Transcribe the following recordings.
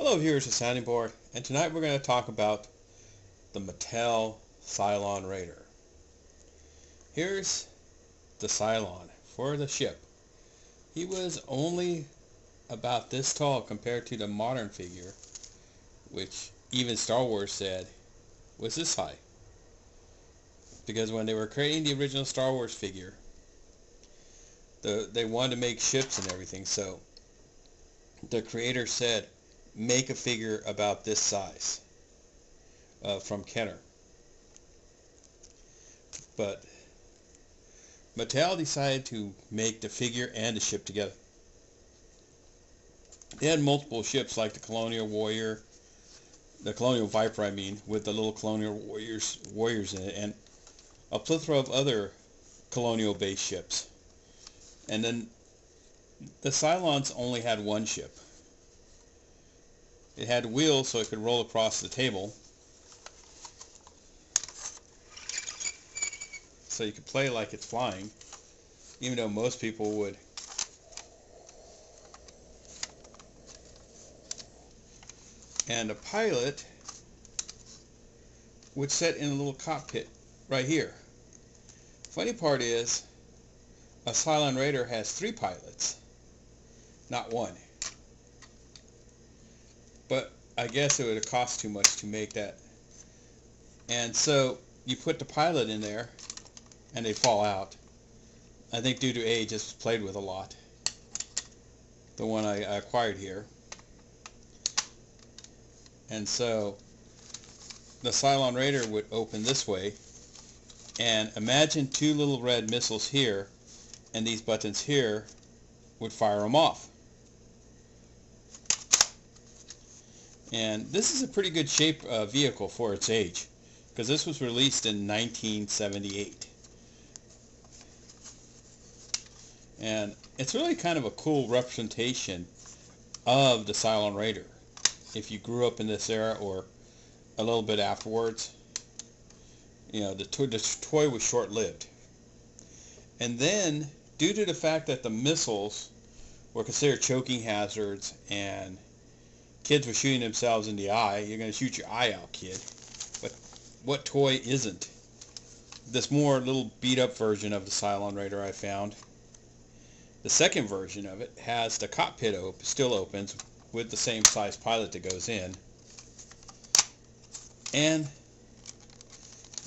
Hello viewers of Sounding Board, and tonight we're going to talk about the Mattel Cylon Raider. Here's the Cylon for the ship. He was only about this tall compared to the modern figure, which even Star Wars said was this high. Because when they were creating the original Star Wars figure, they wanted to make ships and everything, so the creator said, make a figure about this size from Kenner. But Mattel decided to make the figure and the ship together. They had multiple ships like the Colonial Warrior, the Colonial Viper I mean, with the little Colonial Warriors in it, and a plethora of other colonial based ships. And then the Cylons only had one ship. It had wheels so it could roll across the table, so you could play like it's flying, even though most people would. And a pilot would sit in a little cockpit right here. Funny part is, a Cylon Raider has 3 pilots, not 1. But I guess it would have cost too much to make that. And so you put the pilot in there and they fall out. I think due to age, this was played with a lot. The one I acquired here. And so the Cylon Raider would open this way, and imagine 2 little red missiles here, and these buttons here would fire them off. And this is a pretty good shape vehicle for its age, because this was released in 1978. And it's really kind of a cool representation of the Cylon Raider. If you grew up in this era or a little bit afterwards, you know, the toy was short-lived. And then, due to the fact that the missiles were considered choking hazards and kids were shooting themselves in the eye, you're going to shoot your eye out, kid. But what toy isn't? This more little beat-up version of the Cylon Raider I found. The second version of it has the cockpit still opens with the same size pilot that goes in. And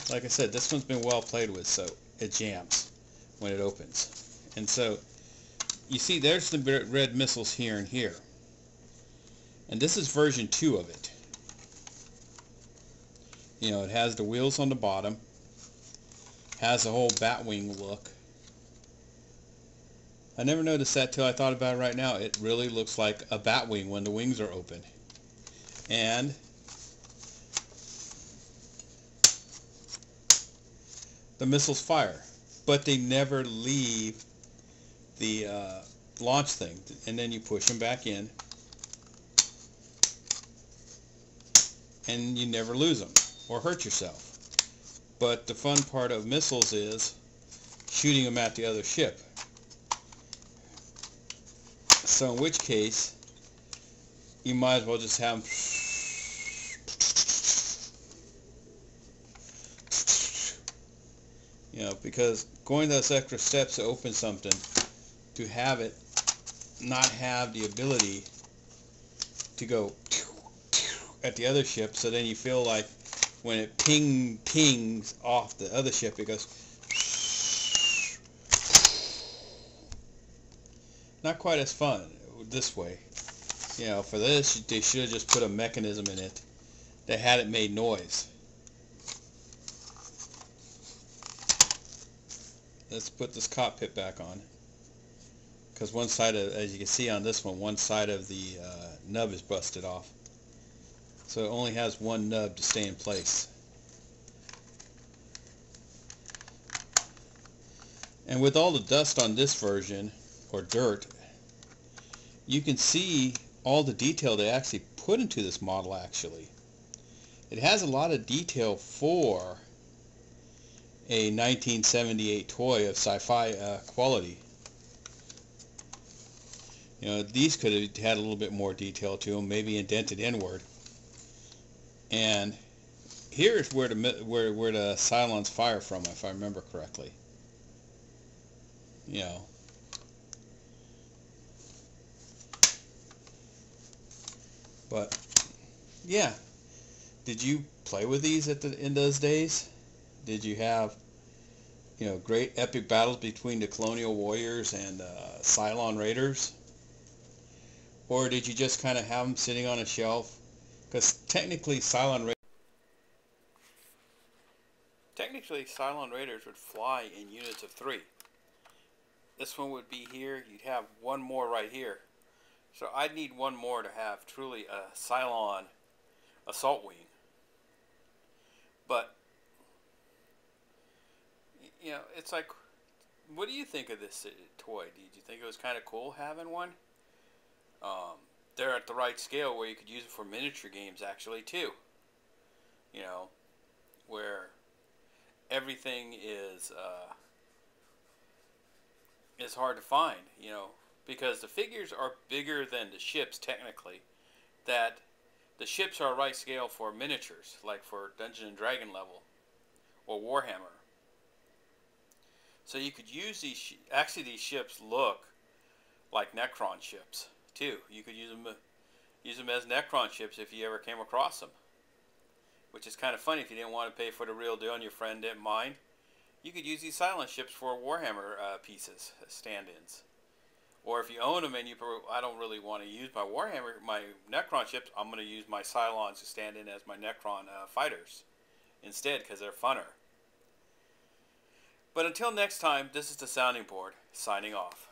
like I said, this one's been well played with, so it jams when it opens. And so you see there's the red missiles here and here. And this is version 2 of it. You know, it has the wheels on the bottom, has a whole Batwing look. I never noticed that till I thought about it right now. It really looks like a Batwing when the wings are open. And the missiles fire, but they never leave the launch thing. And then you push them back in, and you never lose them or hurt yourself. But the fun part of missiles is shooting them at the other ship. So in which case, you might as well just have them because going those extra steps to open something, to have it not have the ability to go at the other ship, so then you feel like when it pings off the other ship, it goes not quite as fun this way. You know, for this, they should have just put a mechanism in it that had it made noise. Let's put this cockpit back on, because one side of, as you can see on this one side of the nub is busted off. So it only has one nub to stay in place. And with all the dust on this version, or dirt, you can see all the detail they actually put into this model actually. It has a lot of detail for a 1978 toy of sci-fi quality. You know, these could have had a little bit more detail to them, maybe indented inward. And here's where the Cylons fire from, if I remember correctly. You know, but yeah, did you play with these in those days? Did you have, you know, great epic battles between the Colonial Warriors and Cylon Raiders? Or did you just kind of have them sitting on a shelf? Because technically Cylon Raiders would fly in units of 3. This one would be here. You'd have one more right here. So I'd need one more to have truly a Cylon assault wing. But, you know, it's like, what do you think of this toy? Did you think it was kind of cool having one? They're at the right scale where you could use it for miniature games actually too. You know, where everything is hard to find, you know, because the figures are bigger than the ships technically. That the ships are right scale for miniatures, like for Dungeons and Dragon level or Warhammer. So you could use these. Actually, these ships look like Necron ships too. You could use them as Necron ships if you ever came across them. Which is kind of funny if you didn't want to pay for the real deal and your friend didn't mind. You could use these Cylon ships for Warhammer pieces, stand-ins. Or if you own them and I don't really want to use my Necron ships, I'm going to use my Cylons to stand in as my Necron fighters instead because they're funner. But until next time, this is the Sounding Board, signing off.